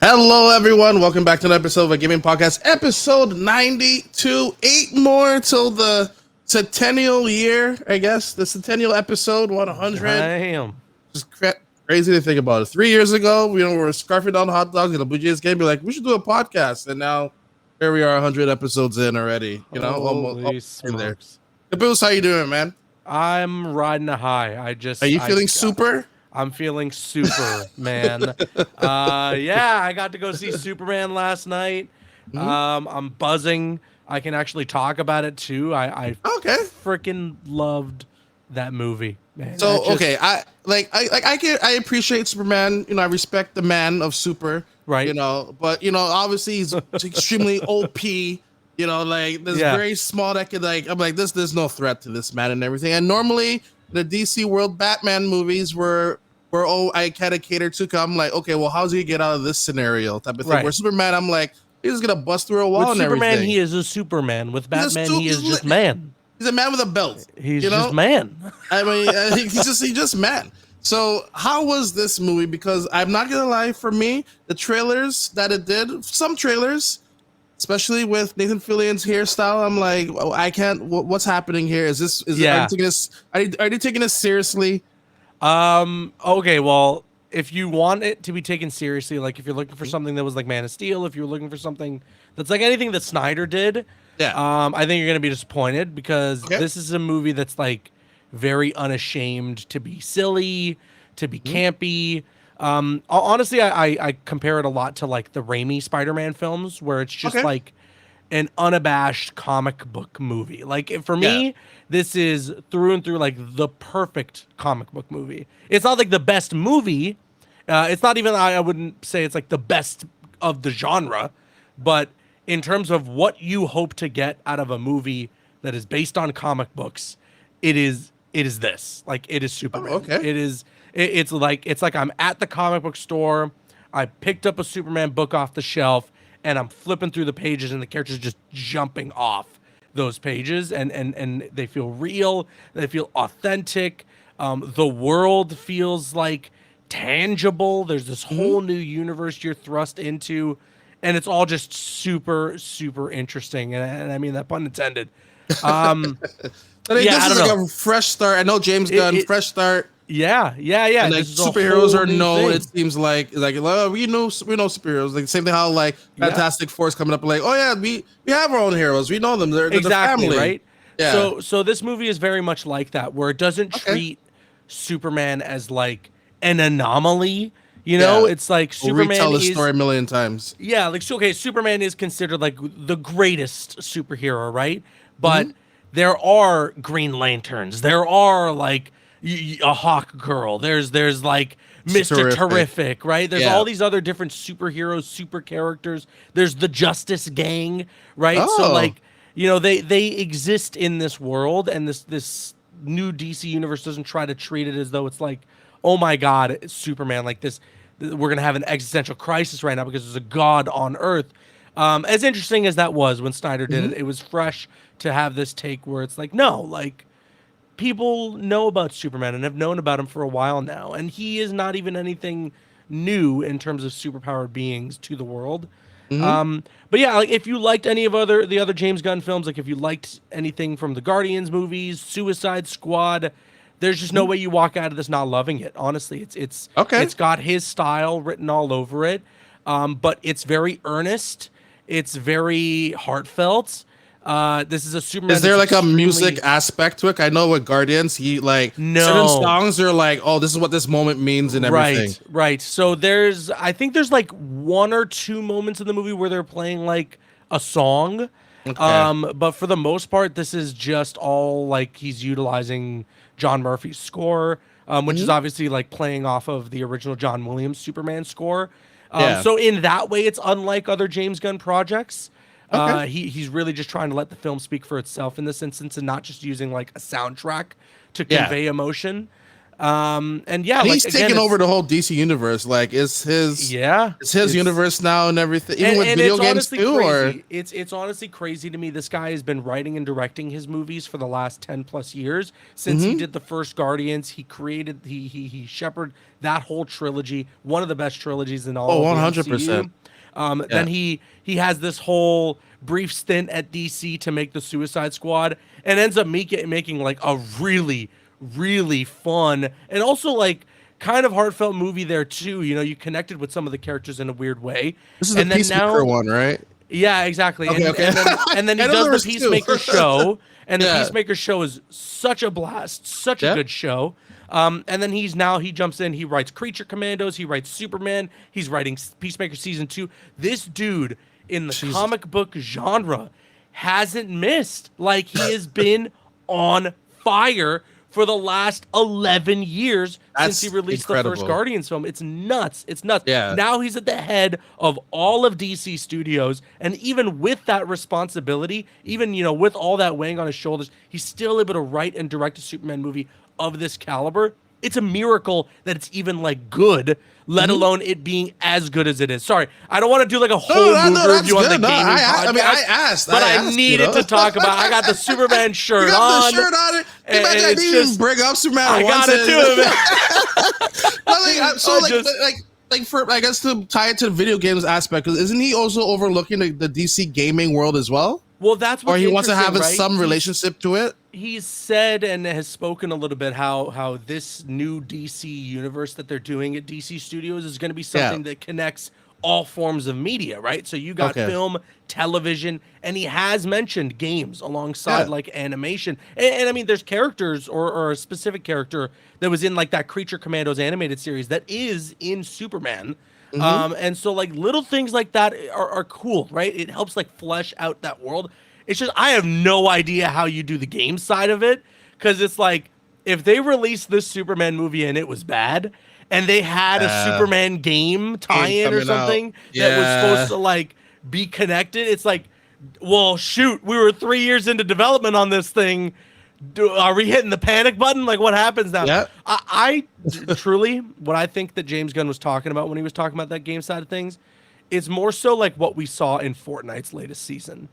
Hello, everyone. Welcome back to another episode of a gaming podcast, episode 92. 8 more till the centennial year, I guess. The centennial episode, 100. Damn. Just crazy to think about it. 3 years ago, we were scarfing down hot dogs at a Blue Jays game. Be like, we should do a podcast. And now here we are, 100 episodes in already. You know, almost there. Caboose, how you doing, man? I'm riding a high. Are you feeling super? I'm feeling super, man. Yeah, I got to go see Superman last night. I'm buzzing. I can actually talk about it too. I freaking loved that movie, man. So I appreciate Superman. You know, I respect the man of super. Right. You know, but you know, obviously he's extremely OP. You know, like this very small that could I'm like this. There's no threat to this man and everything. And normally the DC world Batman movies were I kind of cater to. I'm like, okay, well, how's he get out of this scenario type of thing? Where Superman, I'm like, he's just gonna bust through a wall. With Superman, everything. He is a Superman. With Batman, he is just man. He's a man with a belt. He's just man. I mean, he's just man. So how was this movie? Because I'm not gonna lie, for me, the trailers that it did, some trailers, especially with Nathan Fillion's hairstyle, I'm like, oh, I can't. What's happening here? Are they taking this seriously? Okay, well, if you want it to be taken seriously, like if you're looking for something that was like Man of Steel, if you're looking for something that's like anything that Snyder did, I think you're gonna be disappointed because this is a movie that's like very unashamed to be silly, to be campy. Honestly, I compare it a lot to like the Raimi Spider-Man films, where it's just like an unabashed comic book movie. Like for me, this is through and through like the perfect comic book movie. It's not like the best movie. It's not even, I wouldn't say it's like the best of the genre, but in terms of what you hope to get out of a movie that is based on comic books, it is this. Like it is Superman. It's like I'm at the comic book store. I picked up a Superman book off the shelf and I'm flipping through the pages and the characters just jumping off those pages and they feel real. They feel authentic. The world feels like tangible. There's this whole new universe you're thrust into, and it's all just super, super interesting. And I mean that pun intended. I think this is like a fresh start. I know James Gunn, fresh start. Yeah. And like superheroes are no. It seems like well, we know superheroes. Like same thing how like Fantastic Four is coming up. Like we have our own heroes. We know them. They're the family, right? Yeah. So this movie is very much like that, where it doesn't treat Superman as like an anomaly. You know, it's like Superman retell the story a million times. Yeah, like Superman is considered like the greatest superhero, right? But there are Green Lanterns. There are like a Hawk Girl. There's like Mr. Terrific, right? There's all these other different superheroes, super characters. There's the Justice Gang, right? So like, you know, they exist in this world, and this new DC universe doesn't try to treat it as though it's like, oh my God, it's Superman, like this. We're gonna have an existential crisis right now because there's a god on Earth. As interesting as that was when Snyder did it, it was fresh to have this take where it's like, no, like, people know about Superman and have known about him for a while now, and he is not even anything new in terms of superpowered beings to the world. But yeah, like if you liked any of the other James Gunn films, like if you liked anything from the Guardians movies, Suicide Squad, there's just no way you walk out of this not loving it. Honestly, it's got his style written all over it, but it's very earnest. It's very heartfelt. This is a Superman. Is there like a music aspect to it? I know with Guardians, he like certain songs are like, oh, this is what this moment means and everything. Right. So I think there's like one or two moments in the movie where they're playing like a song. But for the most part, this is just all like he's utilizing John Murphy's score, which is obviously like playing off of the original John Williams Superman score. So in that way, it's unlike other James Gunn projects. He's really just trying to let the film speak for itself in this instance and not just using like a soundtrack to convey emotion. And yeah, and like he's again, taking over the whole DC universe. Like it's his universe now and everything. Even with video games too. Crazy. It's honestly crazy to me. This guy has been writing and directing his movies for the last 10 plus years since he did the first Guardians. He created he shepherded that whole trilogy, one of the best trilogies in all. 100%. Then he has this whole brief stint at DC to make the Suicide Squad, and ends up making like a really fun and also like kind of heartfelt movie there too. You know, you connected with some of the characters in a weird way. This is the Peacemaker one, right? Yeah, exactly. Okay. And then he does the Peacemaker show, and the Peacemaker show is such a blast, such a good show. And then he jumps in, he writes Creature Commandos, he writes Superman, he's writing Peacemaker season 2. This dude in the comic book genre hasn't missed. Like, he has been on fire for the last 11 years since he released the first Guardians film. It's nuts. It's nuts. Yeah. Now he's at the head of all of DC Studios, and even with that responsibility, even, you know, with all that weighing on his shoulders, he's still able to write and direct a Superman movie of this caliber. It's a miracle that it's even like good, let alone it being as good as it is. Sorry, I don't want to do like a whole movie review on the gaming podcast. I mean, I asked, but I needed to talk about. I got the Superman shirt on. You got the shirt on it. I didn't even bring up Superman. I got it too, man. Like for, I guess, to tie it to the video games aspect, isn't he also overlooking the DC gaming world as well? Well, that's what. Or he wants to have some relationship to it. He's said and has spoken a little bit how this new DC universe that they're doing at DC Studios is going to be something that connects all forms of media, right? So you got film, television, and he has mentioned games alongside like animation. And I mean, there's characters or a specific character that was in like that Creature Commandos animated series that is in Superman. And so like little things like that are cool, right? It helps like flesh out that world. It's just, I have no idea how you do the game side of it, because it's like, if they released this Superman movie and it was bad, and they had a Superman game tie-in or something that was supposed to like be connected, it's like, well, shoot, we were 3 years into development on this thing. Are we hitting the panic button? Like, what happens now? Yeah. I truly, what I think that James Gunn was talking about when he was talking about that game side of things, is more so like what we saw in Fortnite's latest season.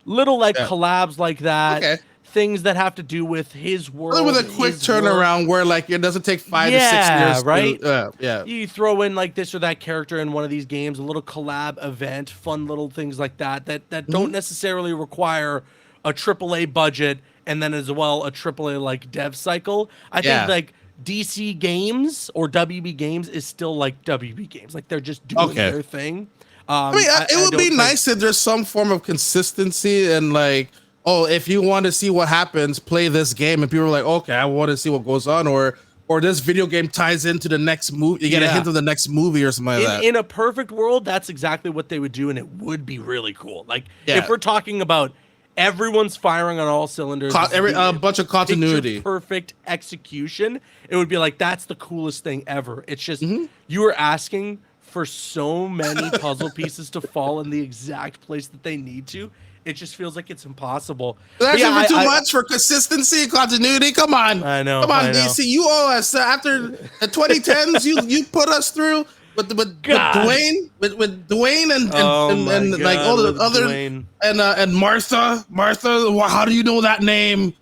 Little like collabs like that, things that have to do with his world. With a quick turnaround where like it doesn't take 5 to 6 years. Right? You throw in like this or that character in one of these games, a little collab event, fun little things like that don't necessarily require a AAA budget and then as well a AAA like dev cycle. I think like DC Games or WB Games is still like WB Games. Like they're just doing their thing. I mean, it would be nice if there's some form of consistency and like, oh, if you want to see what happens, play this game, and people are like, okay, I want to see what goes on, or this video game ties into the next movie. You get a hint of the next movie or something like that. In a perfect world, that's exactly what they would do, and it would be really cool. Like if we're talking about everyone's firing on all cylinders, a bunch of continuity, perfect execution, it would be like that's the coolest thing ever. It's just you were asking for so many puzzle pieces to fall in the exact place that they need to. It just feels like it's impossible. That's even too much for consistency and continuity. Come on. I know. Come on, DC. You owe us. After the 2010s, you put us through with Dwayne, with Dwayne and like all the other Dwayne. And Martha. How do you know that name?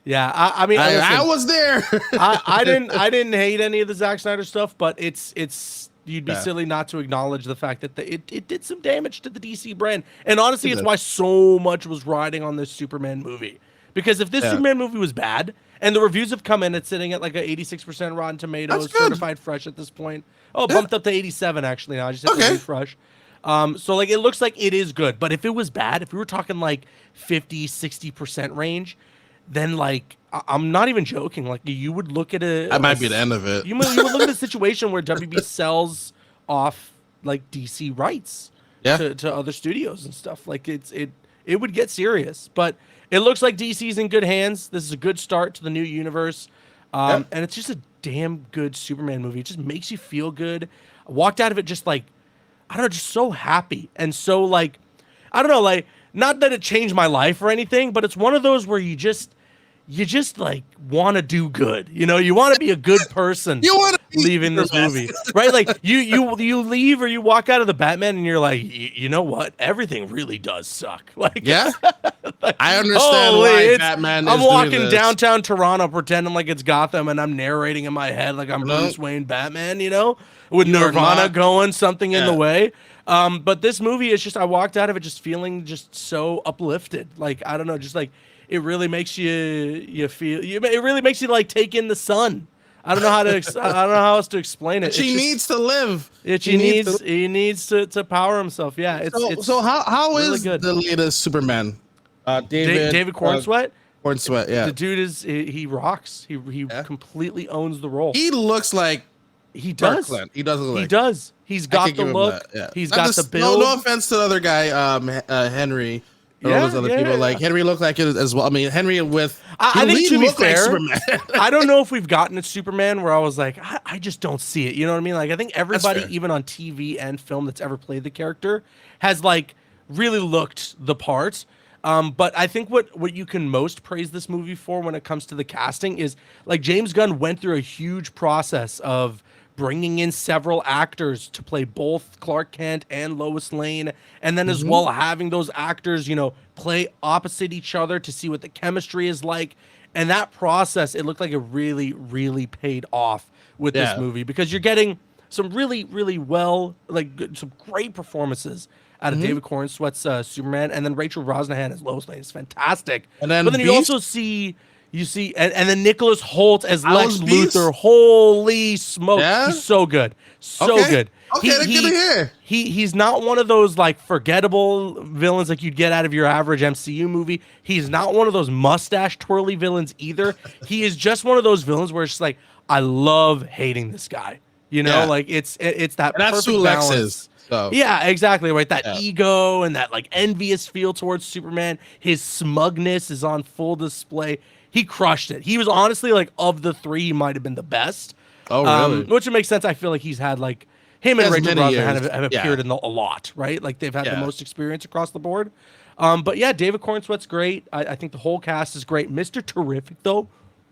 Yeah, I mean, I was there. I didn't hate any of the Zack Snyder stuff, but it's you'd be silly not to acknowledge the fact that it did some damage to the DC brand. And honestly, it's why so much was riding on this Superman movie. Because if this Superman movie was bad, and the reviews have come in, it's sitting at like a 86% Rotten Tomatoes, certified fresh at this point. Oh, bumped up to 87 actually now. I just hit the refresh. So like it looks like it is good. But if it was bad, if we were talking like 50, 60% range, then like I'm not even joking. Like you would look at that might be the end of it. You would look at a situation where WB sells off like DC rights to other studios and stuff. Like it would get serious. But it looks like DC's in good hands. This is a good start to the new universe. And it's just a damn good Superman movie. It just makes you feel good. I walked out of it just like, I don't know, just so happy and so like, I don't know, like not that it changed my life or anything, but it's one of those where you you just like want to do good. You know, you want to be a good person. You want to leaving this movie, right? Like you leave or you walk out of the Batman and you're like, you know what? Everything really does suck. Like, yeah, like, I understand why Batman. I'm walking downtown Toronto pretending like it's Gotham, and I'm narrating in my head like I'm Bruce Wayne Batman. You know, with Nirvana going, something in the way. But this movie is just, I walked out of it just feeling just so uplifted. Like, I don't know, just like, it really makes you feel, it really makes you like take in the sun. I don't know how to, I don't know how else to explain it. He needs to live. He needs to power himself. Yeah. It's so how really is good. the latest Superman? David Cornsweet. Cornsweet, yeah. The dude he rocks. He completely owns the role. He looks like he does. Clark Kent. He does look like. He does. He's got the look. He's got the build. No offense to the other guy, Henry. All those other people. Like Henry looked like it as well. I mean, Henry with. I think to be fair, like I don't know if we've gotten a Superman where I was like, I just don't see it. You know what I mean? Like I think everybody, even on TV and film, that's ever played the character, has like really looked the part. But I think what you can most praise this movie for when it comes to the casting is like James Gunn went through a huge process of bringing in several actors to play both Clark Kent and Lois Lane, and then as well having those actors, you know, play opposite each other to see what the chemistry is like. And that process, it looked like it really, really paid off with this movie, because you're getting some really, really some great performances out of David Cornsweet's Superman, and then Rachel Brosnahan as Lois Lane is fantastic. And then, but then you also see. And then Nicholas Hoult as Lex Luthor. Holy smoke. He's so good. So good. Okay, that's good to hear. He's not one of those like forgettable villains like you'd get out of your average MCU movie. He's not one of those mustache twirly villains either. He is just one of those villains where it's just like, I love hating this guy. You know, like it's that and that's perfect who Lex balance. is. So. Yeah, exactly right. That ego and that like envious feel towards Superman. His smugness is on full display. He crushed it. He was honestly like of the three, he might have been the best. Oh, really? Which would make sense. I feel like he's had like him and Rachel Brosnahan have appeared in a lot, right? Like they've had the most experience across the board. But yeah, David Cornsweet's great. I think the whole cast is great. Mr. Terrific though,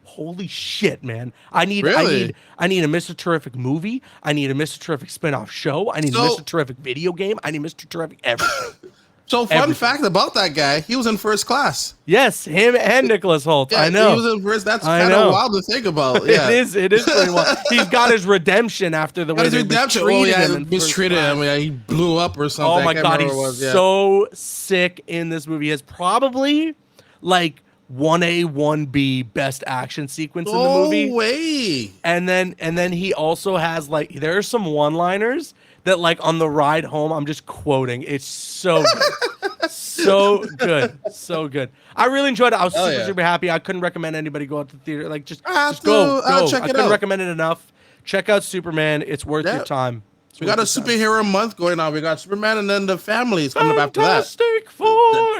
holy shit, man! I need a Mr. Terrific movie. I need a Mr. Terrific spin-off show. I need a Mr. Terrific video game. I need Mr. Terrific everything. So fun fact about that guy, he was in First Class. Yes, him and Nicholas Hoult. Yeah, I know. He was in First. That's kind of wild to think about. Yeah. It is pretty wild. He's got his redemption after the way they mistreated him. Mistreated him. Yeah, he blew up or something. Oh my god, he's so sick in this movie. He has probably like 1A, 1B best action sequence in the movie. No way. And then he also has like, there are some one-liners that like on the ride home, I'm just quoting. It's so good. So good. So good. I really enjoyed it. I was super happy. I couldn't recommend anybody go out to the theater. Like just go. Check it out. I couldn't recommend it enough. Check out Superman. It's worth your time. We got a superhero month going on. We got Superman, and then the family is coming up after that. Fantastic Four.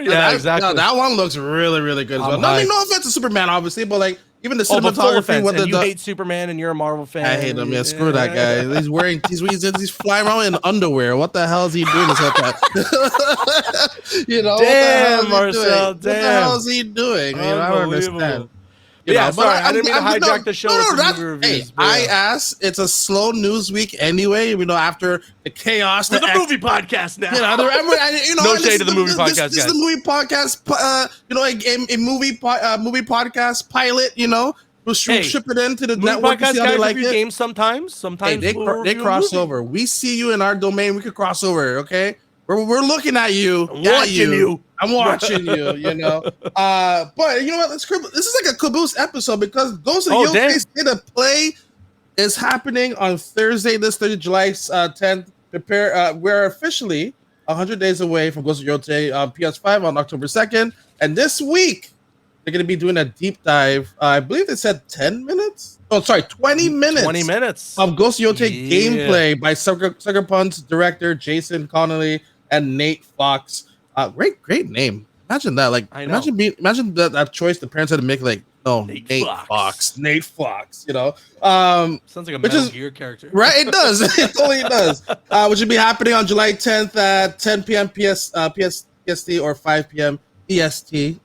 Yeah, exactly. That one looks really, really good as well. I mean, no offense to Superman, obviously, but like even the cinematography. You hate Superman, and you're a Marvel fan. I hate him. Yeah, screw that guy. He's wearing. He's flying around in underwear. What the hell is he doing? You know, damn, Marcel. Damn, what the hell is he doing? You know, I don't understand. Sorry, I didn't mean to hijack the show with the movie reviews. Hey, I asked. It's a slow news week anyway. You know, after the chaos. We're the movie podcast now. No shade to the movie podcast, guys. This is the movie podcast. A movie podcast pilot. You know, we'll ship it into the network. Podcast guys review games sometimes. Sometimes they cross over. We see you in our domain. We could cross over. Okay. We're looking at you. I'm watching you, you know. But you know what? This is like a caboose episode because Ghost of Yōtei State of Play is happening on Thursday, July 10th. We're officially 100 days away from Ghost of Yōtei on PS5 on October 2nd. And this week, they're going to be doing a deep dive. I believe they said 10 minutes. Oh, sorry, 20 minutes. 20 minutes. Of Ghost of Yōtei gameplay by Sucker Punch director Jason Connolly and Nate Fox. Great name. Imagine that. Like, imagine that choice the parents had to make. Like, Nate Fox. Nate Fox. You know, sounds like a Metal Gear character, right? It does. It totally does. Which will be happening on July 10th at 10 p.m. PST or 5 p.m. EST.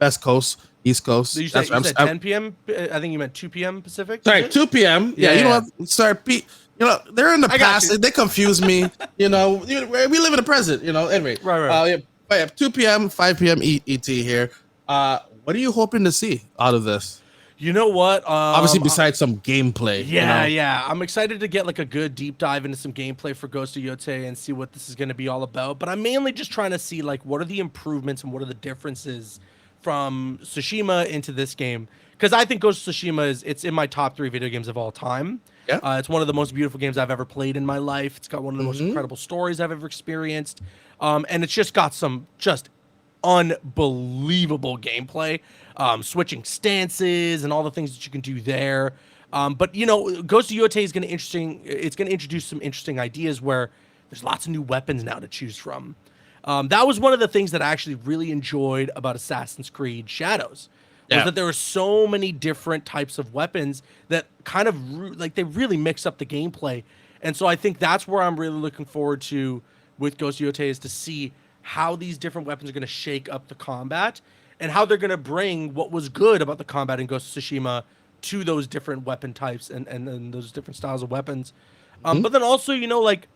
West Coast East Coast. You said 10 p.m. I think you meant 2 p.m. Pacific. Sorry, 2 p.m. Yeah, you know what? Sorry, Pete. You know, they're in the past. They confuse me. You know, we live in the present. You know, anyway. Right. Yeah, 2 p.m., 5 p.m. ET here. What are you hoping to see out of this? You know what? Obviously, besides some gameplay. Yeah. I'm excited to get like a good deep dive into some gameplay for Ghost of Yōtei and see what this is going to be all about. But I'm mainly just trying to see like what are the improvements and what are the differences from Tsushima into this game. Because I think Ghost of Tsushima it's in my top 3 video games of all time. Yeah. It's one of the most beautiful games I've ever played in my life. It's got one of the most incredible stories I've ever experienced. And it's just got some just unbelievable gameplay, switching stances and all the things that you can do there. But you know, Ghost of Yōtei is going to introduce some interesting ideas where there's lots of new weapons now to choose from. That was one of the things that I actually really enjoyed about Assassin's Creed Shadows. Was that there were so many different types of weapons that kind of they really mix up the gameplay. And so I think that's where I'm really looking forward to with Ghost of Yōtei, is to see how these different weapons are going to shake up the combat and how they're going to bring what was good about the combat in Ghost of Tsushima to those different weapon types and those different styles of weapons. But then also, you know, like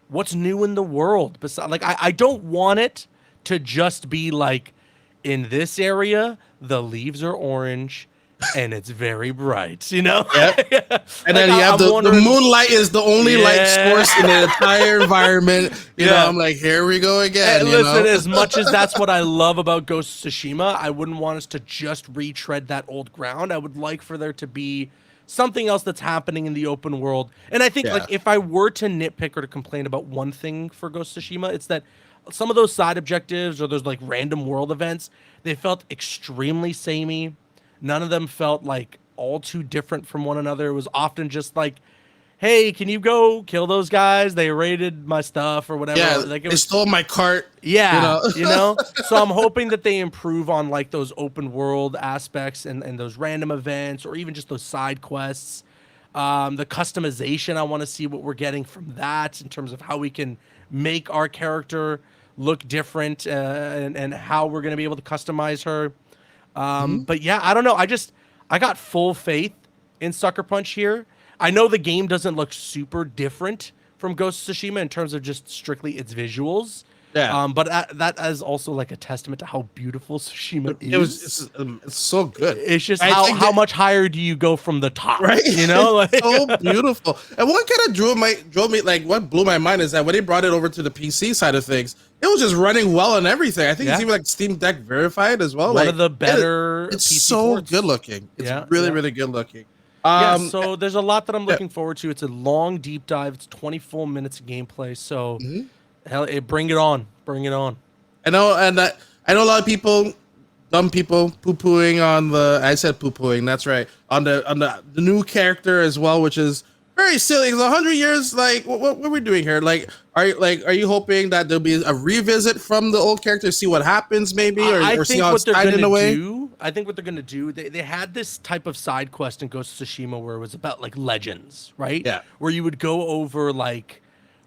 what's new in the world. Besides, like I don't want it to just be like, in this area, the leaves are orange and it's very bright, you know? Yep. And then you have the moonlight is the only light source in the entire environment. You know, I'm like, here we go again. And listen, as much as that's what I love about Ghost of Tsushima, I wouldn't want us to just retread that old ground. I would like for there to be something else that's happening in the open world. And I think like if I were to nitpick or to complain about one thing for Ghost of Tsushima, it's that some of those side objectives or those like random world events, they felt extremely samey. None of them felt like all too different from one another. It was often just like, hey, can you go kill those guys? They raided my stuff or whatever. Yeah, like they stole my cart. Yeah, you know? So I'm hoping that they improve on like those open world aspects and those random events or even just those side quests. The customization, I want to see what we're getting from that in terms of how we can make our character look different and how we're going to be able to customize her. But yeah, I don't know. I got full faith in Sucker Punch here. I know the game doesn't look super different from Ghost of Tsushima in terms of just strictly its visuals. Yeah. But that is also like a testament to how beautiful Tsushima is. It's so good. It's just how much higher do you go from the top, right? You know, like, so beautiful. And what kind of drove me, like what blew my mind is that when they brought it over to the PC side of things, it was just running well and everything. I think it's even like Steam Deck verified as well. One of the better. It's PC so ports. good looking. It's really good looking. So there's a lot that I'm looking forward to. It's a long deep dive. It's 20 full minutes of gameplay. So. Hell, bring it on. Bring it on. I know, and I know a lot of people, dumb people, poo-pooing on the. I said poo-pooing. That's right. On the new character as well, which is very silly. It's 100 years. Like, what are we doing here? Like, are you hoping that there'll be a revisit from the old character to see what happens, maybe, or see how it's tied in a way? I think what they're gonna do. They had this type of side quest in Ghost of Tsushima where it was about like legends, right? Yeah. Where you would go over like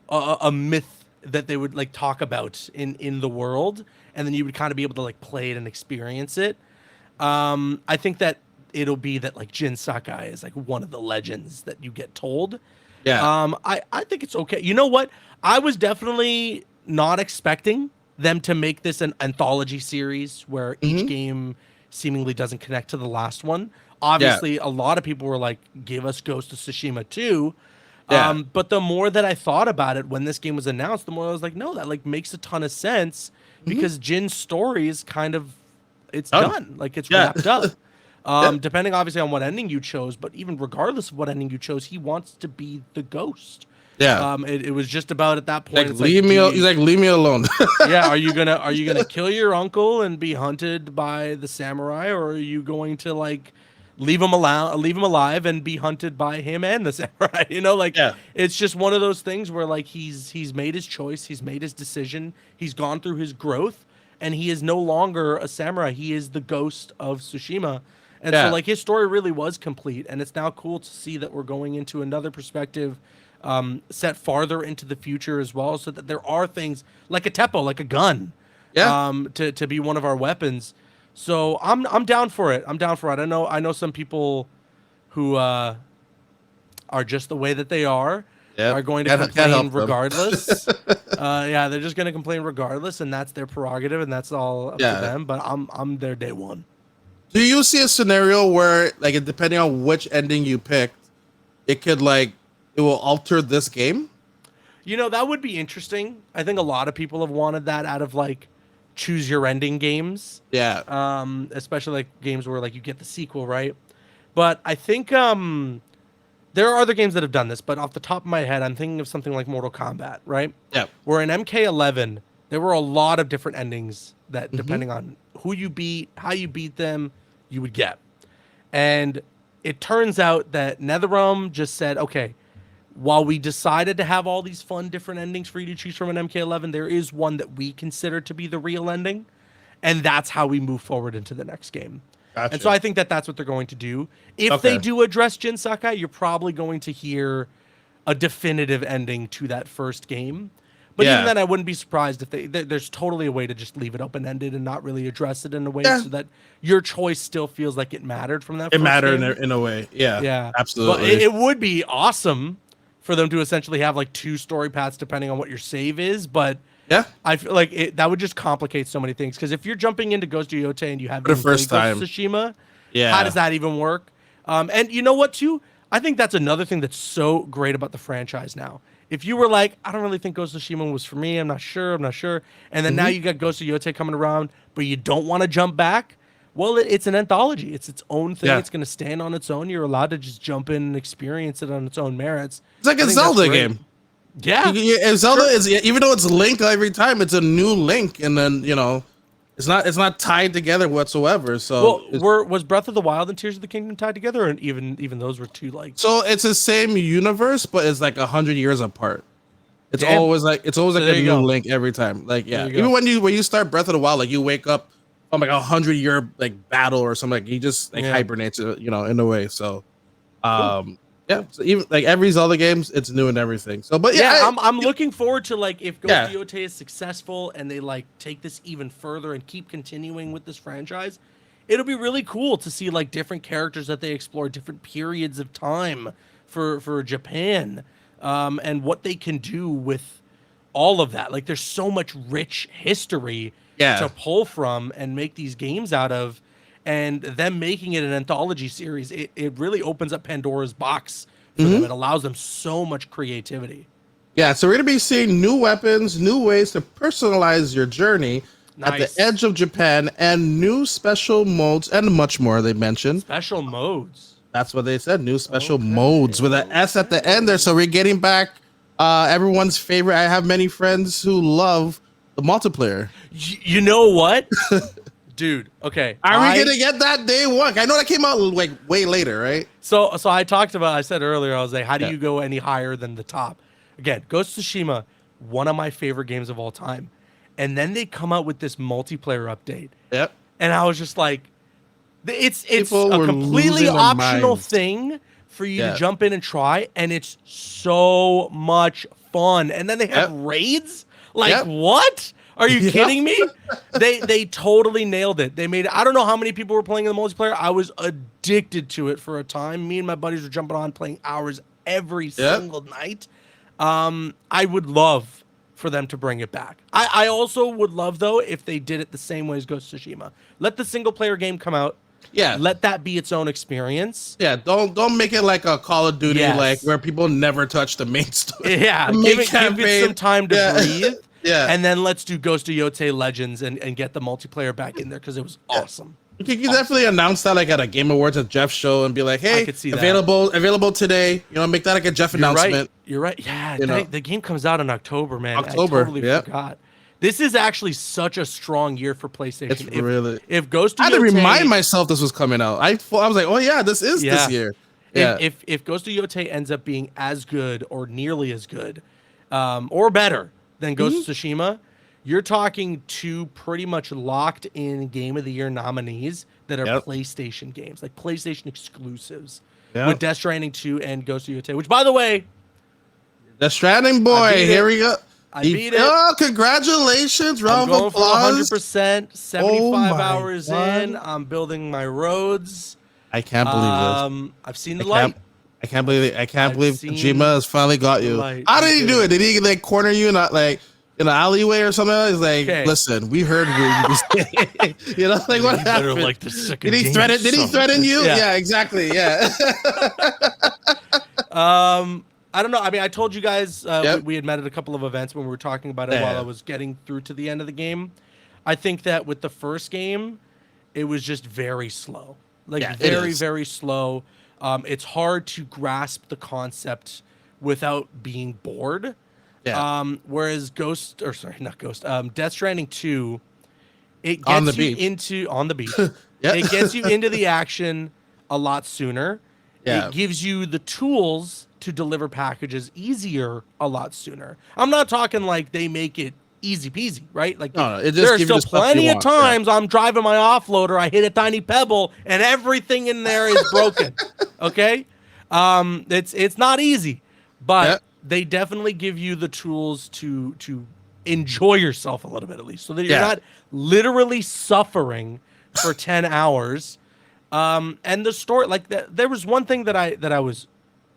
a myth that they would like talk about in the world, and then you would kind of be able to like play it and experience it. I think that it'll be that like Jin Sakai is like one of the legends that you get told. Yeah. I think it's okay. You know what? I was definitely not expecting them to make this an anthology series where each game seemingly doesn't connect to the last one. Obviously, a lot of people were like, give us Ghost of Tsushima 2. Yeah. But the more that I thought about it when this game was announced, the more I was like, no, that like makes a ton of sense because Jin's story is kind of, it's done. Like it's wrapped up. Depending obviously on what ending you chose, but even regardless of what ending you chose, he wants to be the ghost. Yeah. It was just about at that point. Like, leave me alone. Yeah. Are you gonna kill your uncle and be hunted by the samurai, or are you going to like leave him alive and be hunted by him and the samurai? You know, like it's just one of those things where like he's made his choice, he's made his decision, he's gone through his growth, and he is no longer a samurai. He is the ghost of Tsushima. And so like his story really was complete, and it's now cool to see that we're going into another perspective, set farther into the future as well, so that there are things like a teppo, like a gun, to be one of our weapons. So I'm down for it. I'm down for it. I know some people who are just the way that they are going to complain regardless. Yeah, they're just going to complain regardless, and that's their prerogative, and that's all up to them. But I'm their day one. Do you see a scenario where, like, depending on which ending you picked, it will alter this game? You know, that would be interesting. I think a lot of people have wanted that out of like choose your ending games. Yeah. Especially like games where like you get the sequel, right? But I think there are other games that have done this, but off the top of my head, I'm thinking of something like Mortal Kombat, right? Yeah. Where in MK11, there were a lot of different endings that, depending on who you beat, how you beat them, you would get. And it turns out that NetherRealm just said, okay, while we decided to have all these fun different endings for you to choose from in MK11, there is one that we consider to be the real ending. And that's how we move forward into the next game. Gotcha. And so I think that that's what they're going to do. If they do address Jin Sakai, you're probably going to hear a definitive ending to that first game. But even then, I wouldn't be surprised if there's totally a way to just leave it open-ended and not really address it in a way so that your choice still feels like it mattered from that first game. It mattered in a way. Yeah, absolutely. But it would be awesome for them to essentially have like 2 story paths depending on what your save is. But I feel like that would just complicate so many things. Because if you're jumping into Ghost of Yōtei and you have the first time Ghost of Tsushima, how does that even work? And you know what, too? I think that's another thing that's so great about the franchise now. If you were like, I don't really think Ghost of Tsushima was for me, I'm not sure. And then now you got Ghost of Yōtei coming around, but you don't want to jump back, well, it's an anthology. It's its own thing. It's going to stand on its own. You're allowed to just jump in and experience it on its own merits. It's like a Zelda game. Yeah. Zelda is, even though it's Link every time, it's a new Link. And then, it's not tied together whatsoever. So was Breath of the Wild and Tears of the Kingdom tied together, and even those were two like? So it's the same universe, but it's like 100 years apart. It's always like a new Link every time. Like even when you start Breath of the Wild, like you wake up from like 100-year like battle or something, like you just like hibernates, in a way. So, so even like every Zelda games, it's new and everything. So, but I'm looking forward to like if Ghost of Yōtei is successful and they like take this even further and keep continuing with this franchise, it'll be really cool to see like different characters that they explore, different periods of time for Japan, and what they can do with all of that. Like, there's so much rich history to pull from and make these games out of. And them making it an anthology series, it really opens up Pandora's box for them. It allows them so much creativity. Yeah, so we're going to be seeing new weapons, new ways to personalize your journey at the edge of Japan, and new special modes, and much more they mentioned. Special modes. That's what they said, new special modes with an S at the end there. So we're getting back everyone's favorite. I have many friends who love the multiplayer. You know what? Dude, okay. Are we gonna get that day one? I know that came out like way later, right? So I said earlier, I was like, how do you go any higher than the top? Again, Ghost of Tsushima, one of my favorite games of all time. And then they come out with this multiplayer update. Yep. And I was just like, it's a completely optional thing for you to jump in and try, and it's so much fun. And then they have raids? Like, what? Are you kidding me? They totally nailed it. They made it. I don't know how many people were playing in the multiplayer. I was addicted to it for a time. Me and my buddies were jumping on playing hours every single night. I would love for them to bring it back. I also would love, though, if they did it the same way as Ghost of Tsushima. Let the single player game come out. Yeah. Let that be its own experience. Yeah, don't make it like a Call of Duty, like where people never touch the main story. Yeah, give it some time to breathe. Yeah, and then let's do Ghost of Yōtei Legends and get the multiplayer back in there, because it was awesome. You can definitely announce that like at a Game Awards at Jeff's show and be like, hey, available today. Make that like a Jeff announcement. You're right. Yeah, the game comes out in October, man. I totally forgot. This is actually such a strong year for PlayStation. If Ghost of Yōtei, I had to remind myself this was coming out. I was like, oh yeah, this is this year. Yeah. If Ghost of Yōtei ends up being as good or nearly as good, or better than Ghost of Tsushima, you're talking 2 pretty much locked in Game of the Year nominees that are PlayStation games, like PlayStation exclusives, with Death Stranding 2 and Ghost of Yōtei, which, by the way, Death Stranding boy, here we go. I beat it. Oh, congratulations! Round of applause. 100%. 75 hours in. I'm building my roads. I can't believe this. I've seen the light. I can't believe it. I can't believe Kojima has finally got you. How did he do it? Did he like corner you in like in an alleyway or something? He's like, listen, we heard what you know, like what happened? Like did he threaten? Did he threaten you? Yeah, exactly. Yeah. I don't know. I mean, I told you guys we had met at a couple of events when we were talking about it while I was getting through to the end of the game. I think that with the first game, it was just very slow. Like very slow. It's hard to grasp the concept without being bored. Yeah. Whereas Death Stranding 2, it gets you into on the beach. It gets you into the action a lot sooner. Yeah. It gives you the tools to deliver packages easier a lot sooner. I'm not talking like they make it easy peasy, right? Like there are still plenty of times I'm driving my offloader, I hit a tiny pebble, and everything in there is broken. Okay, it's not easy, but they definitely give you the tools to enjoy yourself a little bit at least, so that you're not literally suffering for 10 hours. And the story, like there was one thing that I was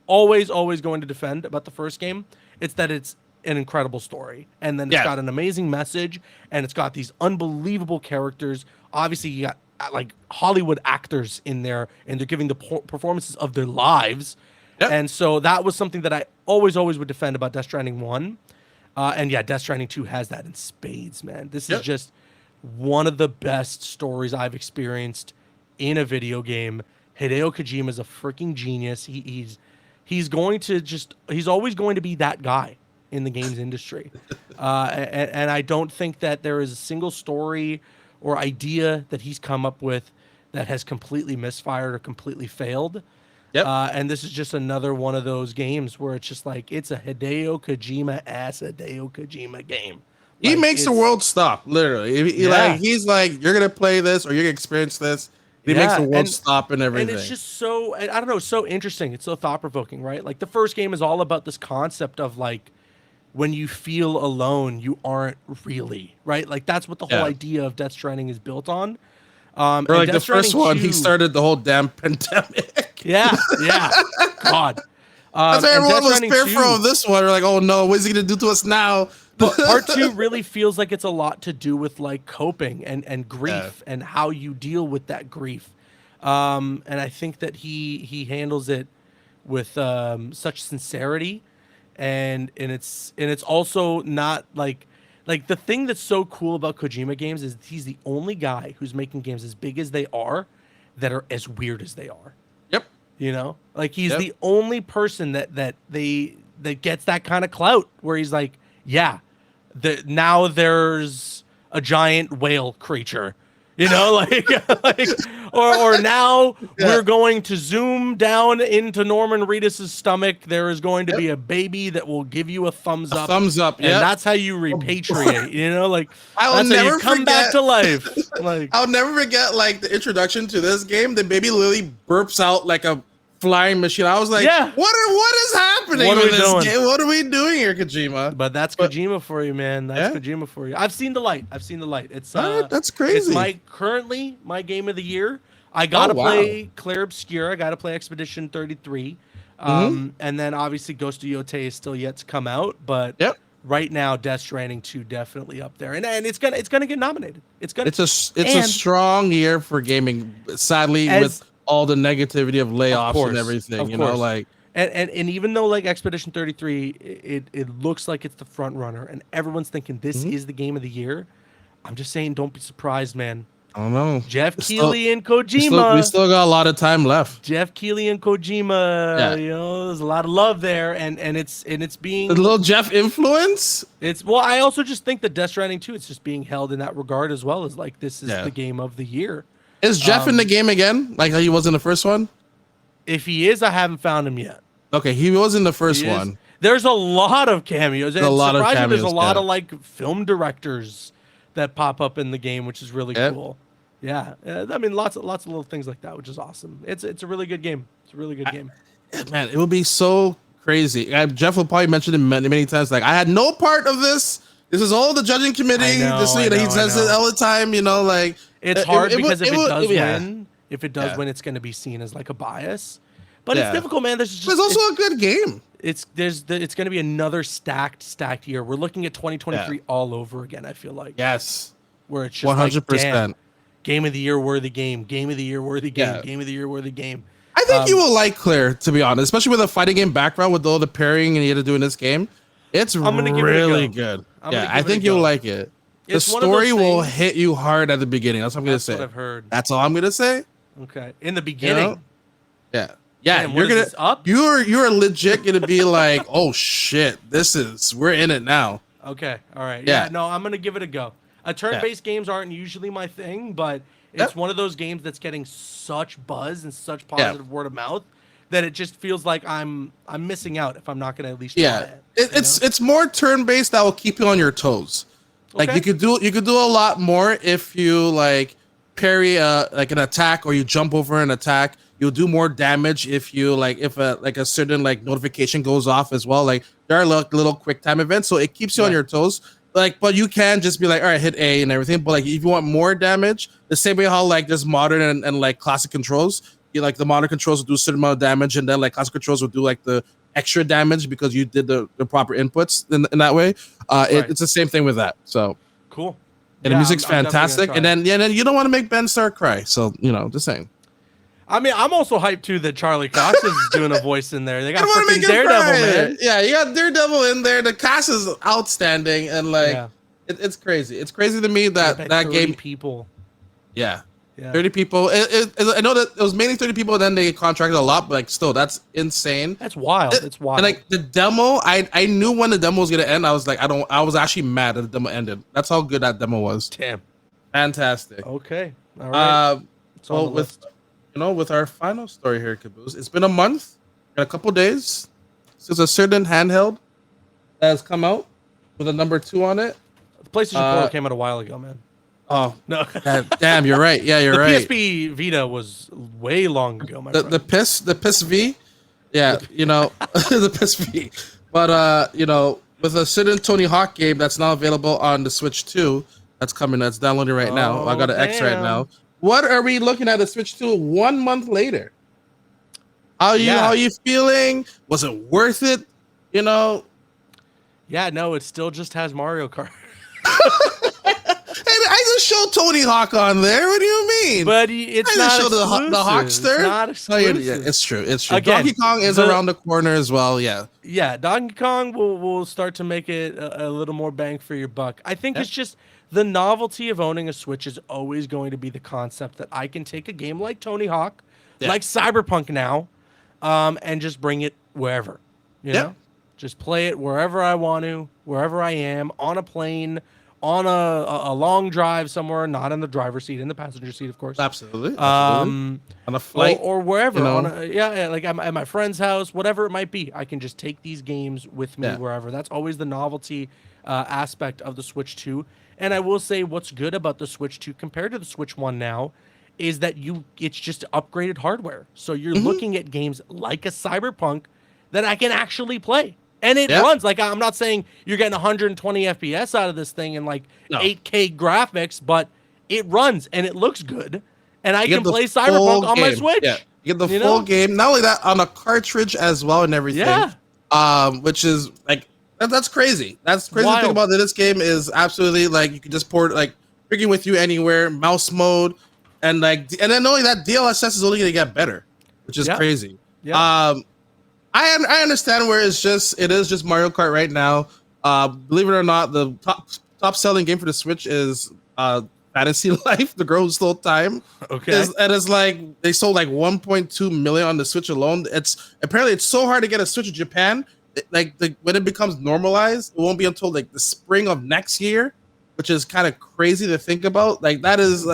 always going to defend about the first game. It's that it's an incredible story, and then it's got an amazing message, and it's got these unbelievable characters. Obviously, you got like Hollywood actors in there, and they're giving the performances of their lives. And so that was something that I always would defend about Death Stranding 1. And Death Stranding 2 has that in spades, man. This is just one of the best stories I've experienced in a video game. Hideo Kojima is a freaking genius. He's always going to be that guy in the games industry. And I don't think that there is a single story or idea that he's come up with that has completely misfired or completely failed. And this is just another one of those games where it's just like, it's a Hideo Kojima game. He makes the world stop, literally. He's like, you're going to play this or you're going to experience this. He makes the world stop and everything. And it's just so, I don't know, so interesting. It's so thought-provoking, right? Like, the first game is all about this concept of, like, when you feel alone, you aren't really, right? Like, that's what the whole idea of Death Stranding is built on. Or like the first one, he started the whole damn pandemic. God. That's why everyone was fearful of this one. We're like, oh no, what is he going to do to us now? But part 2 really feels like it's a lot to do with like coping and grief and how you deal with that grief. And I think that he handles it with such sincerity, and it's also not like the thing that's so cool about Kojima games is he's the only guy who's making games as big as they are that are as weird as they are. You know, like he's the only person that gets that kind of clout where he's like, now there's a giant whale creature, you know, or now we're going to zoom down into Norman Reedus's stomach. There is going to be a baby that will give you a thumbs up. And that's how you repatriate, you know, like that's how you come back to life. Like, I'll never forget like the introduction to this game. The baby literally burps out like a flying machine. I was like, what is happening in this game? What are we doing here, Kojima? But that's Kojima for you, man. That's Kojima for you. I've seen the light. It's that's crazy. It's currently my game of the year. I gotta play Clair Obscur. I gotta play Expedition 33. And then obviously Ghost of Yōtei is still yet to come out, but right now Death Stranding 2 definitely up there. And it's gonna get nominated. It's a strong year for gaming, sadly, with all the negativity of layoffs and everything, you know, like and even though like Expedition 33, it looks like it's the front runner and everyone's thinking this is the game of the year. I'm just saying, don't be surprised, man. I don't know. Jeff Keighley and Kojima. We still got a lot of time left. Jeff Keighley and Kojima. You know, there's a lot of love there, and it's being a little Jeff influence. I also just think that Death Stranding 2, it's just being held in that regard as well as like this is the game of the year. Is Jeff in the game again, like how he was in the first one? If he is, I haven't found him yet. Okay, he was in the first one. There's a lot of cameos. And there's a lot of like film directors that pop up in the game, which is really cool. Yeah, I mean, lots of little things like that, which is awesome. It's a really good game. It's a really good game. Man, it would be so crazy. Jeff will probably mention it many times. Like, I had no part of this. This is all the judging committee. He says it all the time. Like it's hard because if it does win, it's going to be seen as like a bias. But it's difficult, man. There's also a good game. It's going to be another stacked year. We're looking at 2023 all over again. I feel like where it's just 100% game of the year worthy game, game of the year worthy game, game of the year worthy game. I think you will like Claire, to be honest, especially with a fighting game background with all the pairing and you had to do in this game. It's really good. I think you'll like it. The story will hit you hard at the beginning. That's what I'm going to say. That's what I've heard. That's all I'm going to say. Okay. In the beginning. Yeah. You're going to you're legit going to be like, "Oh shit, we're in it now." Okay. All right. Yeah, no, I'm going to give it a go. Turn-based games aren't usually my thing, but it's one of those games that's getting such buzz and such positive word of mouth that it just feels like I'm missing out if I'm not going to at least try it. It's more turn-based that will keep you on your toes. Like you could do a lot more if you like parry like an attack or you jump over an attack. You'll do more damage if you if a certain like notification goes off as well. Like there are little quick time events, so it keeps you on your toes. Like, but you can just be like, all right, hit A and everything. But like, if you want more damage, the same way how like there's modern and like classic controls, like the modern controls will do a certain amount of damage, and then like classic controls will do like the extra damage because you did the proper inputs in that way. It's the same thing with that. So cool. And the music's fantastic. And then you don't want to make Ben start cry. So just saying. I mean, I'm also hyped too that Charlie Cox is doing a voice in there. They got freaking Daredevil, man. Yeah, you got Daredevil in there. The cast is outstanding, and like it's crazy. It's crazy to me that 30 game people. Yeah. 30 people. I know that it was mainly 30 people. Then they contracted a lot, but like still, that's insane. That's wild. It's wild. And like the demo, I knew when the demo was gonna end. I was like, I was actually mad that the demo ended. That's how good that demo was. Damn. Fantastic. Okay. All right. So with our final story here, Caboose, it's been a month and a couple days since a certain handheld has come out with a number 2 on it. The PlayStation 4 came out a while ago, man. Oh no! Damn, you're right. Yeah, you're right. The PSP Vita was way long ago, my friend. The PIS V, the PIS V. But with a certain Tony Hawk game that's now available on the Switch 2, that's downloading right now. I got an X right now. What are we looking at the Switch 2 1 month later? How you feeling? Was it worth it? Yeah, no, it still just has Mario Kart. I just showed Tony Hawk on there. What do you mean? But it's not exclusive. The Hawkster. It's not exclusive. Yeah, it's true. It's true. Again, Donkey Kong is around the corner as well. Yeah. Yeah, Donkey Kong will start to make it a little more bang for your buck. I think it's just the novelty of owning a Switch is always going to be the concept that I can take a game like Tony Hawk, like Cyberpunk now, and just bring it wherever. You know? Just play it wherever I want to, wherever I am, on a plane, on a long drive somewhere, not in the driver's seat, in the passenger seat, of course. Absolutely. On a flight. Or wherever. Like at my friend's house, whatever it might be. I can just take these games with me wherever. That's always the novelty aspect of the Switch 2. And I will say what's good about the Switch 2 compared to the Switch 1 now is that it's just upgraded hardware. So you're looking at games like a Cyberpunk that I can actually play. And it runs. Like, I'm not saying you're getting 120 FPS out of this thing and 8K graphics, but it runs and it looks good. And I can play Cyberpunk on my Switch. Yeah. You get the full game. Not only that, on a cartridge as well and everything. Yeah. Which is like, that's crazy. That's crazy. The thing about this game is absolutely you can just port bringing with you anywhere, mouse mode, and then not only that, DLSS is only going to get better, which is crazy. Yeah. I understand where it is just Mario Kart right now. Believe it or not, the top selling game for the Switch is Fantasy Life, The Girl Who Stole Time. Okay. And it's they sold 1.2 million on the Switch alone. Apparently it's so hard to get a Switch in Japan. When it becomes normalized, it won't be until the spring of next year, which is kind of crazy to think about. That is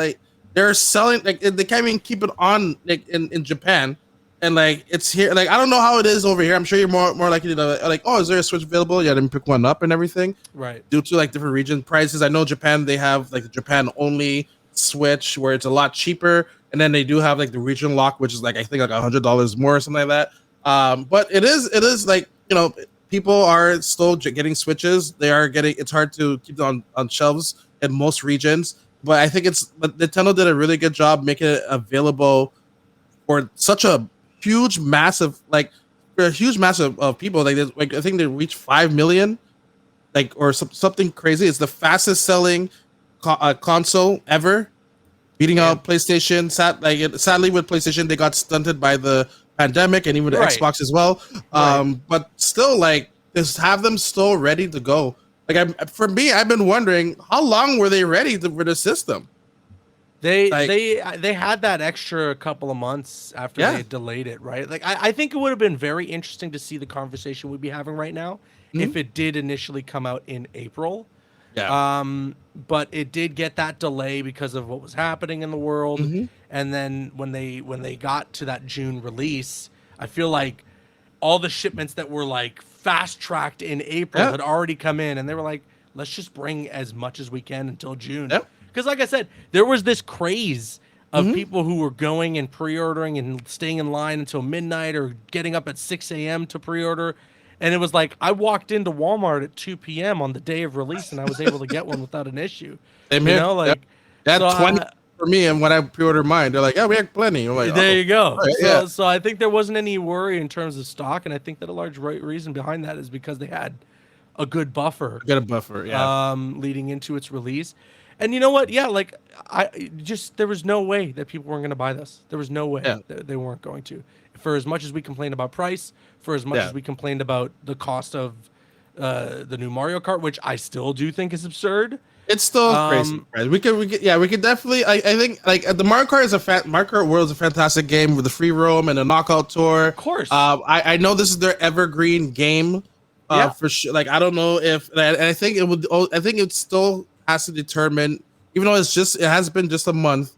they're selling they can't even keep it on in Japan. And it's here. I don't know how it is over here. I'm sure you're more likely to is there a Switch available? Yeah, then pick one up and everything. Right. Due to different region prices. I know Japan, they have the Japan only Switch where it's a lot cheaper, and then they do have the region lock, which is I think $100 more or something like that. But it is people are still getting Switches. They are getting. It's hard to keep them on shelves in most regions, but I think but Nintendo did a really good job making it available for such a huge, massive, for a huge massive of people. Like I think they reached 5 million, or something crazy. It's the fastest selling console ever, beating out PlayStation. Sadly, with PlayStation, they got stunted by the pandemic and even the Xbox as well. But still, just have them still ready to go. For me, I've been wondering how long were they ready for the system. They had that extra couple of months after they delayed it, right? I think it would have been very interesting to see the conversation we'd be having right now if it did initially come out in April. Yeah. But it did get that delay because of what was happening in the world. And then when they got to that June release, I feel like all the shipments that were fast tracked in April had already come in, and they were like, let's just bring as much as we can until June. Because like I said, there was this craze of people who were going and pre-ordering and staying in line until midnight or getting up at 6 a.m. to pre-order. And it was like, I walked into Walmart at 2 p.m. on the day of release, and I was able to get one without an issue. Same here. That's 20 for me, and when I pre-ordered mine, they're like, we have plenty. I'm like, there you go. Right, so I think there wasn't any worry in terms of stock, and I think that a large reason behind that is because they had a good buffer. Leading into its release. And you know what? Yeah, there was no way that people weren't going to buy this. There was no way that they weren't going to. For as much as we complained about price, for as much as we complained about the cost of the new Mario Kart, which I still do think is absurd. It's still crazy. Right? We could definitely. I think the Mario Kart Mario Kart World is a fantastic game with the free roam and the knockout tour. Of course. I know this is their evergreen game. For sure. I don't know if, and I think it would. I think it still has to determine, even though it has been just a month,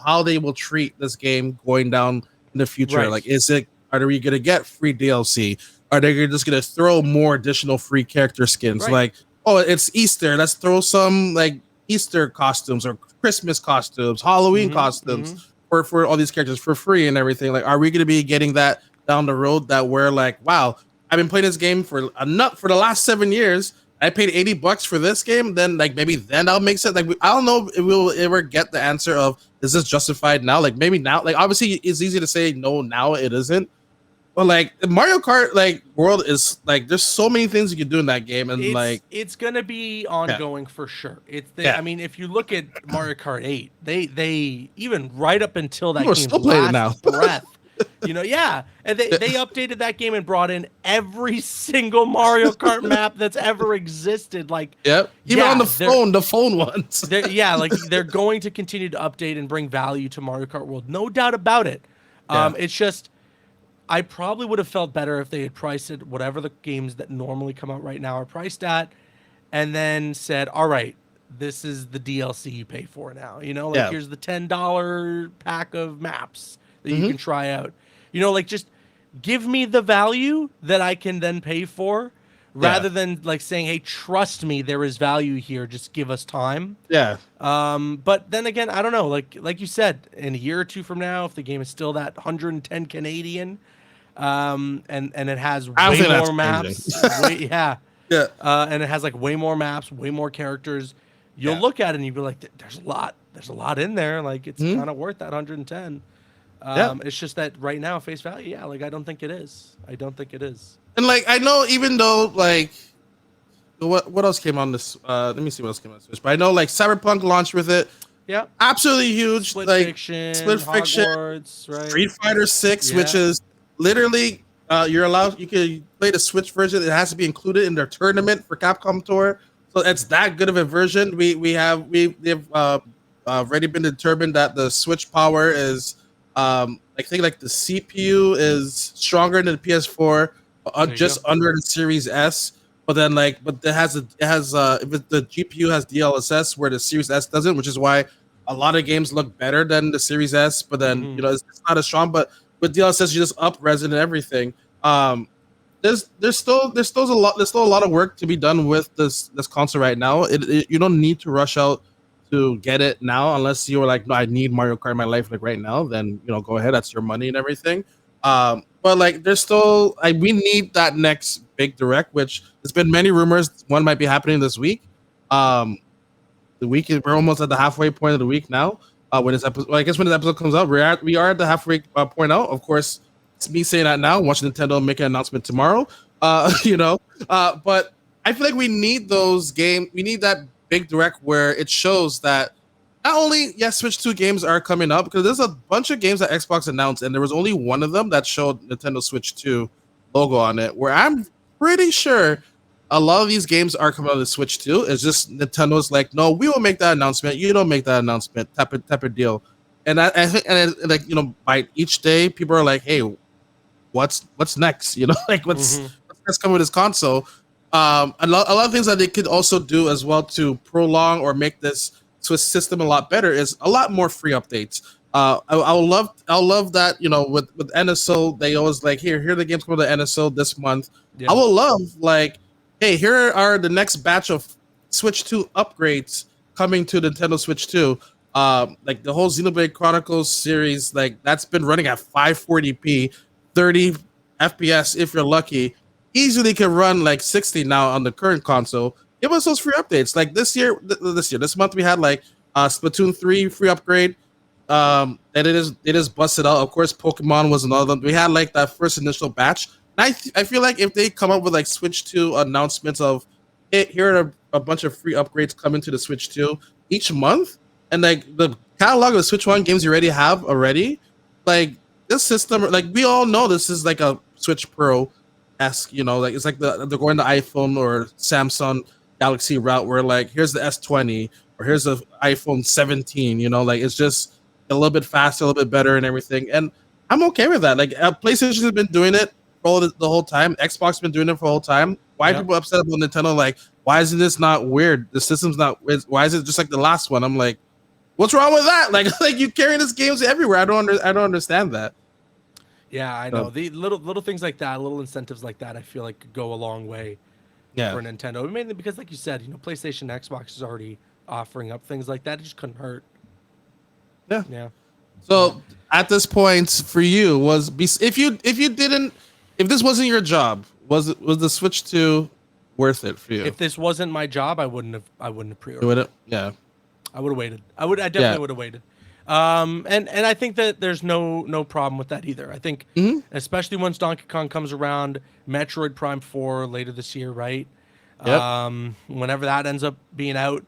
how they will treat this game going down in the future. Are we going to get free DLC? Are they just going to throw more additional free character skins? It's Easter, let's throw some Easter costumes or Christmas costumes, Halloween costumes for all these characters for free and everything. Are we going to be getting that down the road, that we're wow, I've been playing this game for the last 7 years. I paid $80 for this game. Then maybe then I'll make sense. I don't know if we'll ever get the answer of, is this justified now? Maybe now. Obviously it's easy to say no now, it isn't. But the Mario Kart world is there's so many things you can do in that game, and it's gonna be ongoing for sure. I mean, if you look at Mario Kart 8, they even right up until that game's last breath. And they updated that game and brought in every single Mario Kart map that's ever existed. Even on the phone ones. They're going to continue to update and bring value to Mario Kart World, no doubt about it. It's just, I probably would have felt better if they had priced it whatever the games that normally come out right now are priced at, and then said, all right, this is the DLC you pay for now. Here's the $10 pack of maps that you can try out. Just give me the value that I can then pay for, rather than saying, hey, trust me, there is value here, just give us time. But then again, I don't know, like you said, in a year or two from now, if the game is still that 110 Canadian, and it has way more maps, and it has way more maps, way more characters, you'll look at it and you'll be like, there's a lot in there, it's kind of worth that 110. It's just that right now, face value, I don't think it is. And I know, even though what else came on this? Let me see what else came on this. But I know Cyberpunk launched with it. Yeah, absolutely huge. Split Fiction, Hogwarts, right? Street Fighter 6, which is literally you can play the Switch version. It has to be included in their tournament for Capcom Tour. So it's that good of a version. They've already been determined that the Switch power is I think the CPU is stronger than the PS4, just under the Series S. But then but the GPU has DLSS where the Series S doesn't, which is why a lot of games look better than the Series S. But then it's not as strong. But with DLSS, you just up res and everything. There's still a lot of work to be done with this console right now. You don't need to rush out to get it now, unless you were no, I need Mario Kart in my life right now. Then go ahead, that's your money and everything. But like, there's still we need that next big direct, which there's been many rumors. One might be happening this week. Um, the week we're almost at the halfway point of the week now. When this episode, well, I guess when this episode comes out, we are at the halfway point out. Of course, it's me saying that now. Watching Nintendo make an announcement tomorrow. But I feel like we need those games. We need that big direct where it shows that not only Switch 2 games are coming up, because there's a bunch of games that Xbox announced, and there was only one of them that showed Nintendo Switch 2 logo on it. Where I'm pretty sure a lot of these games are coming out of the Switch 2. It's just Nintendo's like, no, we will make that announcement. You don't make that announcement. Type of deal. And I think, like, by each day, people are like, hey, what's next? Like what's coming with this console? A lot of things that they could also do as well to prolong or make this Switch system a lot better is a lot more free updates. I'll love that, with NSO, they always like, here are the games coming to NSO this month. Yeah. I will love, like, hey, here are the next batch of Switch 2 upgrades coming to Nintendo Switch 2. Like the whole Xenoblade Chronicles series, like that's been running at 540p, 30 FPS if you're lucky. Easily can run like 60 now on the current console. Give us those free updates. Like this month we had like Splatoon 3 free upgrade. And it is busted out. Of course, Pokemon was another one. We had like that first initial batch. And I feel like if they come up with like Switch 2 announcements of, hey, here are a bunch of free upgrades coming to the Switch 2 each month, and like the catalog of Switch 1 games you already have like this system, like we all know this is like a Switch Pro-esque, like it's like they're going the iPhone or Samsung Galaxy route where like here's the S20 or here's the iPhone 17, like it's just a little bit faster, a little bit better and everything. And I'm okay with that. Like PlayStation has been doing it the whole time. Xbox has been doing it for the whole time. Why are people upset about Nintendo? Like, why isn't this not weird? The system's not, why is it just like the last one? I'm like, what's wrong with that? Like you carrying these games everywhere. I don't understand that. Yeah, I know. The little things like that, little incentives like that, I feel like could go a long way for Nintendo. Mainly because, like you said, PlayStation, Xbox is already offering up things like that. It just couldn't hurt. Yeah. Yeah. So at this point for you if this wasn't your job, was the Switch 2 worth it for you? If this wasn't my job, I wouldn't have pre-ordered. Yeah. I would have waited. I definitely would have waited. And I think that there's no problem with that either. I think especially once Donkey Kong comes around, Metroid Prime 4 later this year, right? Yep. Whenever that ends up being out,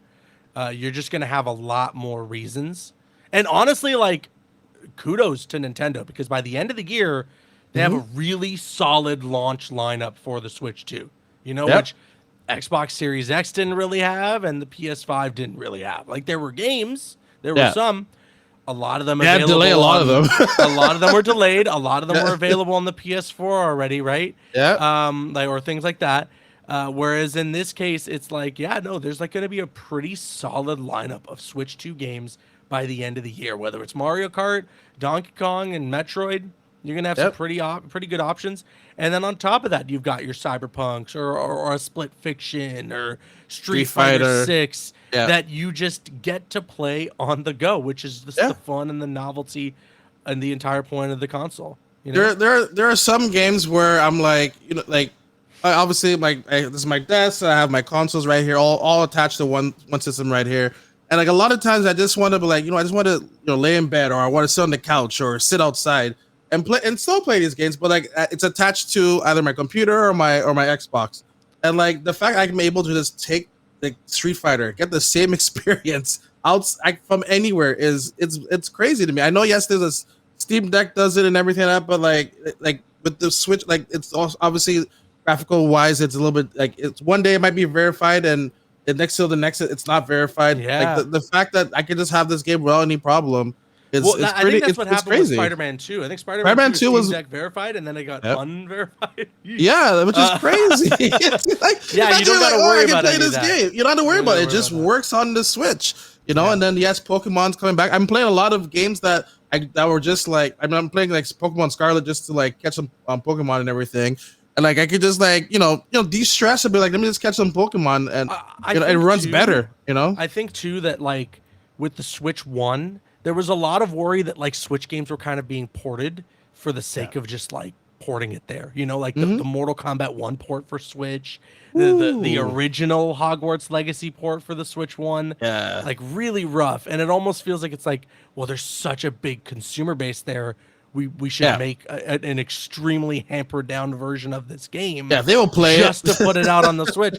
you're just gonna have a lot more reasons. And honestly, like, kudos to Nintendo, because by the end of the year, they have a really solid launch lineup for the Switch 2. Which Xbox Series X didn't really have, and the PS5 didn't really have. Like, there were games, there were some. A lot of them available. Delay a lot of them. A lot of them were delayed. A lot of them were available on the PS4 already, right? Yeah. Or things like that. Whereas in this case, it's like, there's like going to be a pretty solid lineup of Switch 2 games by the end of the year. Whether it's Mario Kart, Donkey Kong, and Metroid, you're going to have some pretty good options. And then on top of that, you've got your Cyberpunks or a Split Fiction or Street Fighter 6 that you just get to play on the go, which is the fun and the novelty and the entire point of the console. There are some games where I'm like, obviously this is my desk. I have my consoles right here, all attached to one system right here. And like a lot of times I just want to be like, I just want to lay in bed, or I want to sit on the couch or sit outside and play and still play these games, but like it's attached to either my computer or my Xbox. And like the fact I'm able to just take the Street Fighter, get the same experience from anywhere it's crazy to me. I know there's a Steam Deck does it and everything like that, but like with the Switch, like it's also obviously graphical wise, it's a little bit like it's one day it might be verified and the next it's not verified. Yeah. Like the fact that I can just have this game without any problem. I think that's what happened with Spider-Man 2. I think Spider-Man 2 was Steam Deck verified, and then it got unverified. Yeah, which is crazy. You don't got to worry about this game. You don't have to worry about it. It just works on the Switch, And then Pokemon's coming back. I'm playing a lot of games that were just like I'm playing like Pokemon Scarlet just to like catch some Pokemon and everything. And like I could just like de-stress and be like, let me just catch some Pokemon, and it runs better. I think too that like with the Switch 1, there was a lot of worry that like Switch games were kind of being ported for the sake of just like porting it there. You know, like the Mortal Kombat 1 port for Switch, the original Hogwarts Legacy port for the Switch 1. Yeah. Like really rough. And it almost feels like it's like, well, there's such a big consumer base there. We should make an extremely hampered down version of this game. Yeah, they will play just to put it out on the Switch.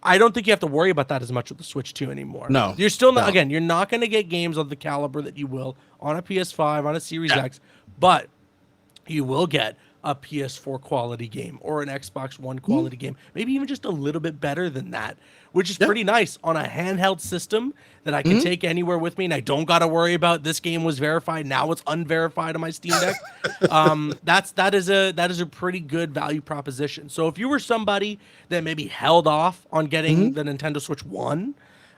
I don't think you have to worry about that as much with the Switch 2 anymore. No. You're still not, again, you're not going to get games of the caliber that you will on a PS5, on a Series X, but you will get a PS4 quality game or an Xbox One quality game, maybe even just a little bit better than that, which is pretty nice on a handheld system that I can take anywhere with me, and I don't got to worry about this game was verified, now it's unverified on my Steam Deck. That is a pretty good value proposition. So if you were somebody that maybe held off on getting the Nintendo Switch 1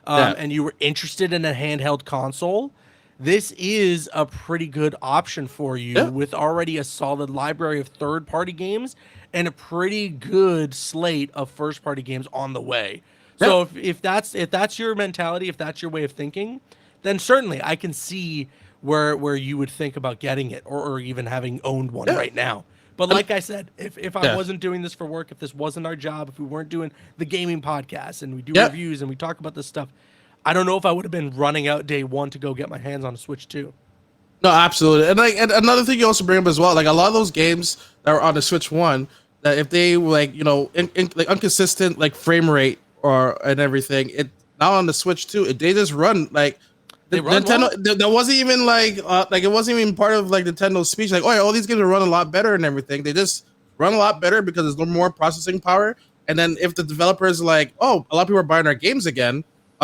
and you were interested in a handheld console, this is a pretty good option for you with already a solid library of third-party games and a pretty good slate of first-party games on the way. So if that's your mentality, if that's your way of thinking, then certainly I can see where you would think about getting it or even having owned one right now. But like I said, if I wasn't doing this for work, if this wasn't our job, if we weren't doing the gaming podcast and we do reviews and we talk about this stuff, I don't know if I would have been running out day one to go get my hands on a Switch 2. No, absolutely. And another thing you also bring up as well, like a lot of those games that are on the Switch 1, that if they were like, like inconsistent like frame rate and everything, it now on the Switch 2, they just run like Nintendo. That wasn't even like it wasn't even part of like Nintendo's speech. Like, all these games are run a lot better and everything. They just run a lot better because there's no more processing power. And then if the developer is like, a lot of people are buying our games again,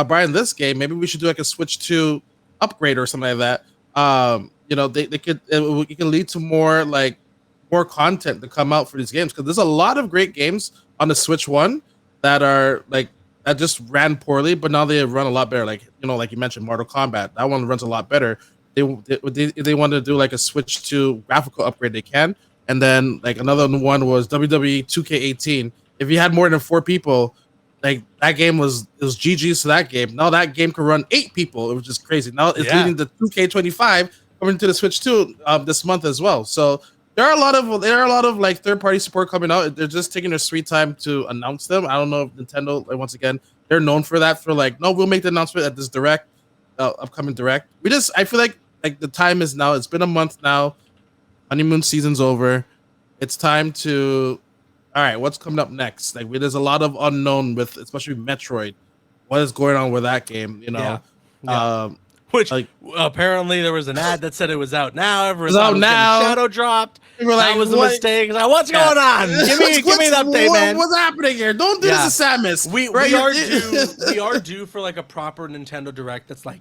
buying this game, maybe we should do like a Switch 2 upgrade or something like that. It can lead to more content to come out for these games, because there's a lot of great games on the Switch 1 that are like that just ran poorly, but now they run a lot better. Like you mentioned, Mortal Kombat, that one runs a lot better. They want to do like a Switch 2 graphical upgrade, they can. And then like another one was WWE 2K18. If you had more than 4 people, like that game was GG's to that game. Now that game can run 8 people. It was just crazy. Now it's leading to 2K25 coming to the Switch 2 this month as well. So there are a lot of like third-party support coming out. They're just taking their sweet time to announce them. I don't know if Nintendo, like, once again, they're known for that. For like, no, we'll make the announcement at this upcoming direct. I feel like the time is now. It's been a month now. Honeymoon season's over. It's time to. All right, what's coming up next? Like, there's a lot of unknown with, especially Metroid. What is going on with that game? Which apparently there was an ad that said it was out now. Everyone's out now. Shadow dropped. That was a mistake. Like, what's going on? Give me an update, man. What's happening here? Don't do this to Samus. We are due for like a proper Nintendo Direct. That's like,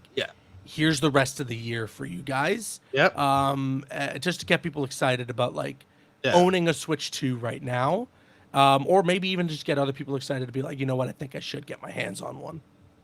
here's the rest of the year for you guys. Yep. Just to get people excited about like owning a Switch 2 right now. Or maybe even just get other people excited to be like, you know what, I think I should get my hands on one.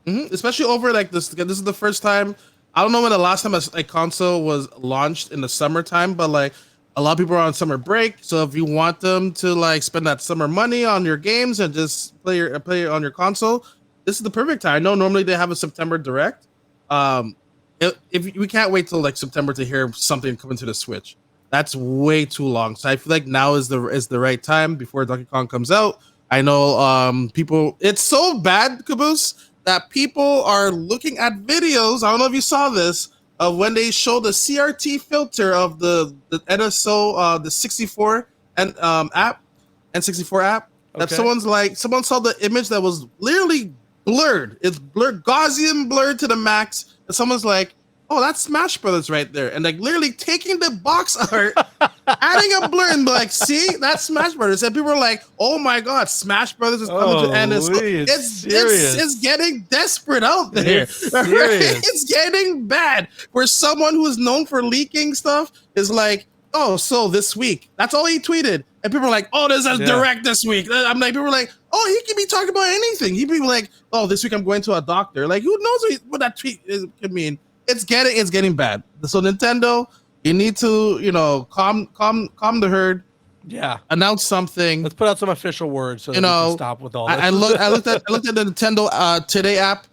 Especially over like this. This is the first time. I don't know when the last time a console was launched in the summertime, but like a lot of people are on summer break. So if you want them to like spend that summer money on your games and just play it on your console, this is the perfect time. I know normally they have a September Direct. If we can't wait till like September to hear something coming to the Switch. That's way too long. So I feel like now is the right time before Donkey Kong comes out. I know people. It's so bad, Caboose, that people are looking at videos. I don't know if you saw this of when they show the CRT filter of the NSO the 64 and app N64 app. That someone saw the image that was literally blurred. It's blurred, Gaussian blurred to the max. And someone's like, oh, that's Smash Brothers right there. And like literally taking the box art, adding a blur and like, see, that's Smash Brothers. And people are like, oh my God, Smash Brothers is coming to NS. It's getting desperate out there. It's getting bad. Where someone who is known for leaking stuff is like, oh, so this week. That's all he tweeted. And people are like, oh, there's a direct this week. I'm like, people are like, oh, he can be talking about anything. He'd be like, oh, this week I'm going to a doctor. Like, who knows what that tweet could mean? It's getting bad. So Nintendo, you need to, calm the herd. Yeah. Announce something. Let's put out some official words so that we can stop with all this. I looked at the Nintendo Today app.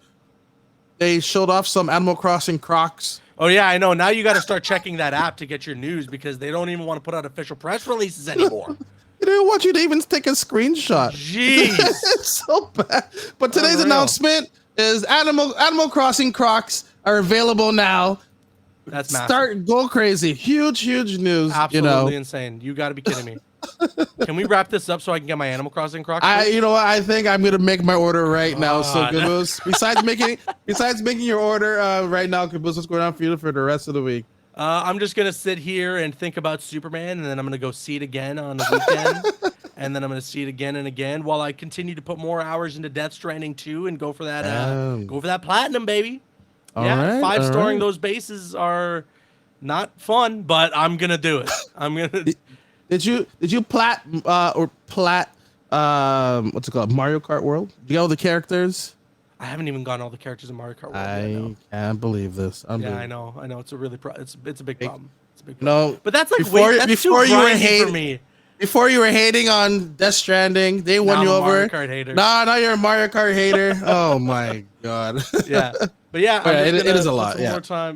they showed off some Animal Crossing Crocs. Oh yeah, I know. Now you got to start checking that app to get your news because they don't even want to put out official press releases anymore. They don't want you to even take a screenshot. Jeez, it's so bad. But today's announcement is Animal Crossing Crocs are available now. That's massive. Go crazy. Huge news. Absolutely insane. You got to be kidding me. Can we wrap this up so I can get my Animal Crossing Crocs? You know what? I think I'm gonna make my order right now. So Caboose, besides making your order right now, Caboose, what's going on for you for the rest of the week? I'm just gonna sit here and think about Superman, and then I'm gonna go see it again on the weekend, and then I'm gonna see it again and again while I continue to put more hours into Death Stranding 2 and go for that platinum, baby. Yeah, 5-staring those bases are not fun, but I'm gonna do it. I'm gonna. Did you plat what's it called? Mario Kart World? Do you get all the characters? I haven't even gotten all the characters in Mario Kart World. I can't believe this. Yeah, I know. It's a really it's a big problem. It's a big problem. No, but that's like before you were hating for me. Before you were hating on Death Stranding, they won you over. Mario Kart hater. Nah, now you're a Mario Kart hater. Oh my god. Yeah, but yeah, it is a lot.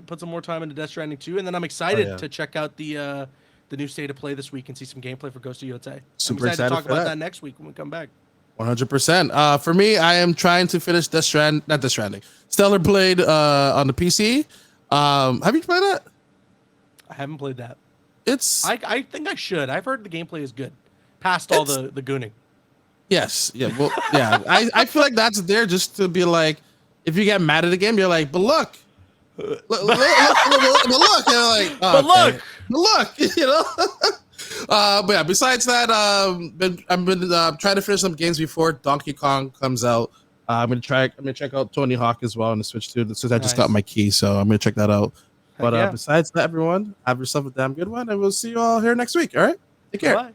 Put some more time into Death Stranding 2, and then I'm excited to check out the new state of play this week and see some gameplay for Ghost of Yōtei. Super excited to talk about that next week when we come back. 100%. For me, I am trying to finish not Death Stranding. Stellar Blade on the PC. Have you played that? I haven't played that. I think I should. I've heard the gameplay is good. Past all the gooning. Yes. Yeah. Well, yeah. I feel like that's there just to be like, if you get mad at the game, you're like, but look. Look. You're like, but look. You know. But yeah. Besides that, I've been trying to finish some games before Donkey Kong comes out. I'm gonna check out Tony Hawk as well on the Switch too. Since I just got my key, so I'm gonna check that out. But besides that, everyone, have yourself a damn good one, and we'll see you all here next week. All right, take care. Bye.